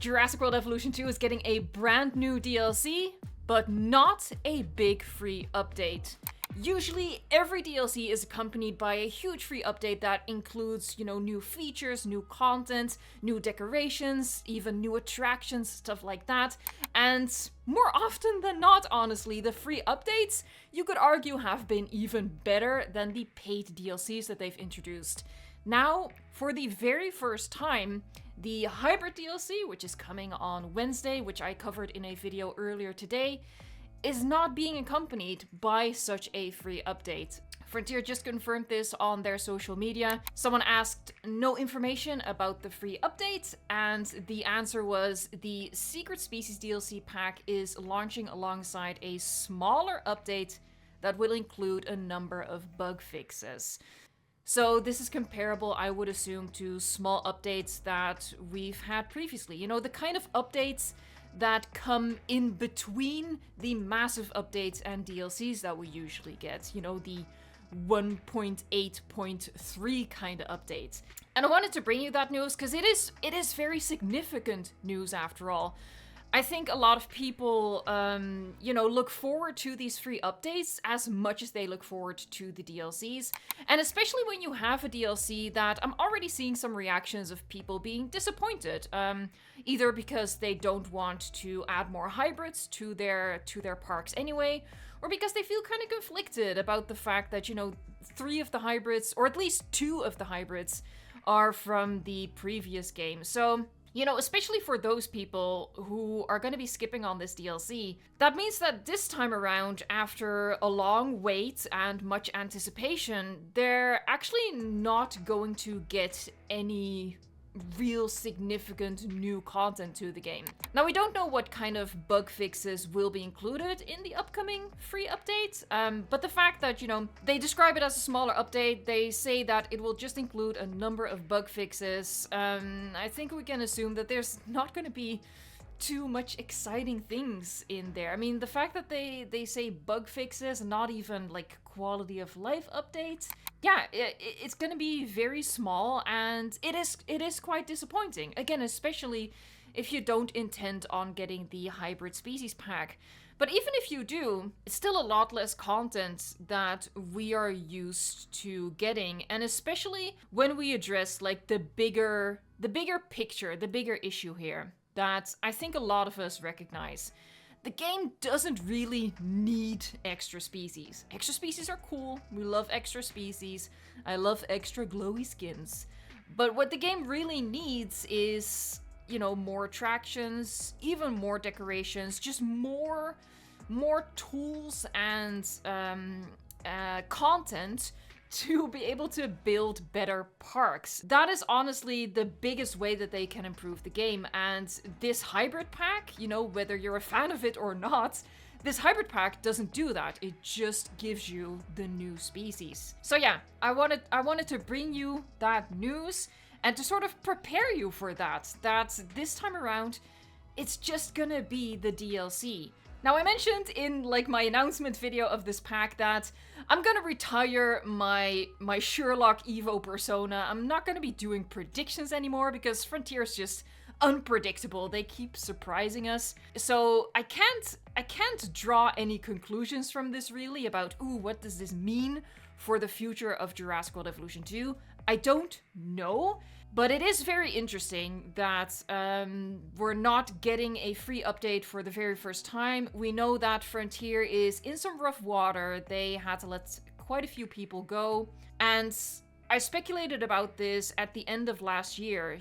Jurassic World Evolution 2 is getting a brand new DLC, but not a big free update. Usually, every DLC is accompanied by a huge free update that includes, new features, new content, new decorations, even new attractions, stuff like that. And more often than not, honestly, the free updates, you could argue, have been even better than the paid DLCs that they've introduced. Now, for the very first time, the Hybrid DLC, which is coming on Wednesday, which I covered in a video earlier today, is not being accompanied by such a free update. Frontier just confirmed this on their social media. Someone asked no information about the free update, and the answer was the Secret Species DLC pack is launching alongside a smaller update that will include a number of bug fixes. So this is comparable, I would assume, to small updates that we've had previously. The kind of updates that come in between the massive updates and DLCs that we usually get. The 1.8.3 kind of updates. And I wanted to bring you that news because it is very significant news after all. I think a lot of people, look forward to these free updates as much as they look forward to the DLCs. And especially when you have a DLC that I'm already seeing some reactions of people being disappointed. Either because they don't want to add more hybrids to their parks anyway, or because they feel kind of conflicted about the fact that, 3 of the hybrids, or at least 2 of the hybrids, are from the previous game. So, especially for those people who are going to be skipping on this DLC, that means that this time around, after a long wait and much anticipation, they're actually not going to get any real significant new content to the game. Now, we don't know what kind of bug fixes will be included in the upcoming free update, but the fact that, they describe it as a smaller update, they say that it will just include a number of bug fixes, I think we can assume that there's not going to be too much exciting things in there. I mean, the fact that they say bug fixes and not even like quality of life updates, yeah, it's gonna be very small, and it is quite disappointing. Again, especially if you don't intend on getting the hybrid species pack. But even if you do, it's still a lot less content that we are used to getting, and especially when we address like the bigger picture, the bigger issue here that I think a lot of us recognize. The game doesn't really need extra species. Extra species are cool. We love extra species. I love extra glowy skins. But what the game really needs is, more attractions, even more decorations, just more tools and content to be able to build better parks. That is honestly the biggest way that they can improve the game. And this hybrid pack, whether you're a fan of it or not, this hybrid pack doesn't do that. It just gives you the new species. So yeah, I wanted to bring you that news and to sort of prepare you for that this time around, it's just gonna be the DLC. Now, I mentioned in my announcement video of this pack that I'm gonna retire my Sherlock Evo persona. I'm not gonna be doing predictions anymore because Frontier's just unpredictable. They keep surprising us. So I can't draw any conclusions from this really about, what does this mean for the future of Jurassic World Evolution 2? I don't know. But it is very interesting that we're not getting a free update for the very first time. We know that Frontier is in some rough water. They had to let quite a few people go. And I speculated about this at the end of last year.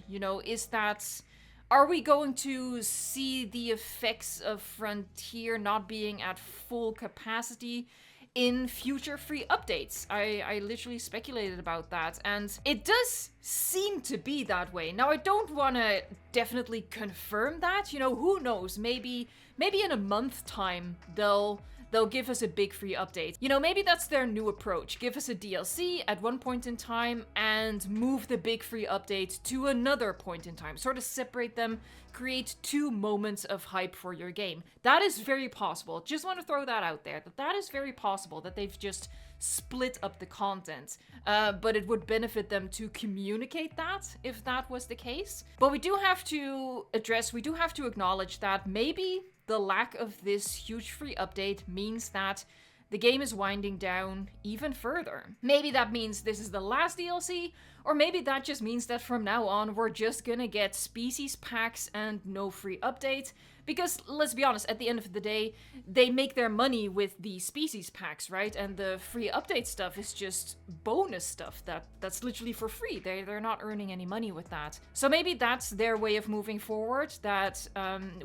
Are we going to see the effects of Frontier not being at full capacity in future free updates? I literally speculated about that, and it does seem to be that way. Now, I don't want to definitely confirm that. Who knows? Maybe in a month time they'll they'll give us a big free update. You know, maybe that's their new approach. Give us a DLC at one point in time and move the big free update to another point in time. Sort of separate them, create 2 moments of hype for your game. That is very possible. Just want to throw that out there. That is very possible that they've just split up the content. But it would benefit them to communicate that if that was the case. But we do have to acknowledge that maybe the lack of this huge free update means that the game is winding down even further. Maybe that means this is the last DLC, or maybe that just means that from now on we're just gonna get species packs and no free update. Because let's be honest, at the end of the day, they make their money with the species packs, right? And the free update stuff is just bonus stuff that's literally for free. They're not earning any money with that. So maybe that's their way of moving forward, that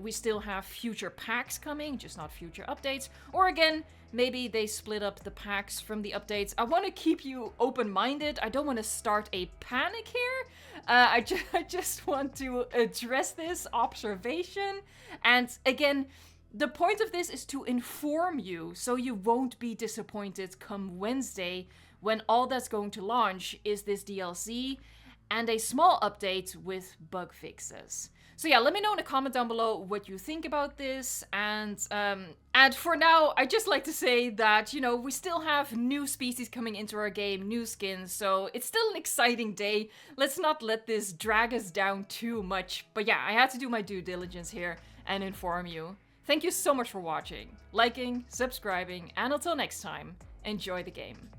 we still have future packs coming, just not future updates. Or again, maybe they split up the packs from the updates. I want to keep you open-minded. I don't want to start a panic here. I just want to address this observation. And again, the point of this is to inform you so you won't be disappointed come Wednesday when all that's going to launch is this DLC and a small update with bug fixes. So yeah, let me know in a comment down below what you think about this, and for now, I'd just like to say that, you know, we still have new species coming into our game, new skins, so it's still an exciting day. Let's not let this drag us down too much. But yeah, I had to do my due diligence here and inform you. Thank you so much for watching, liking, subscribing, and until next time, enjoy the game.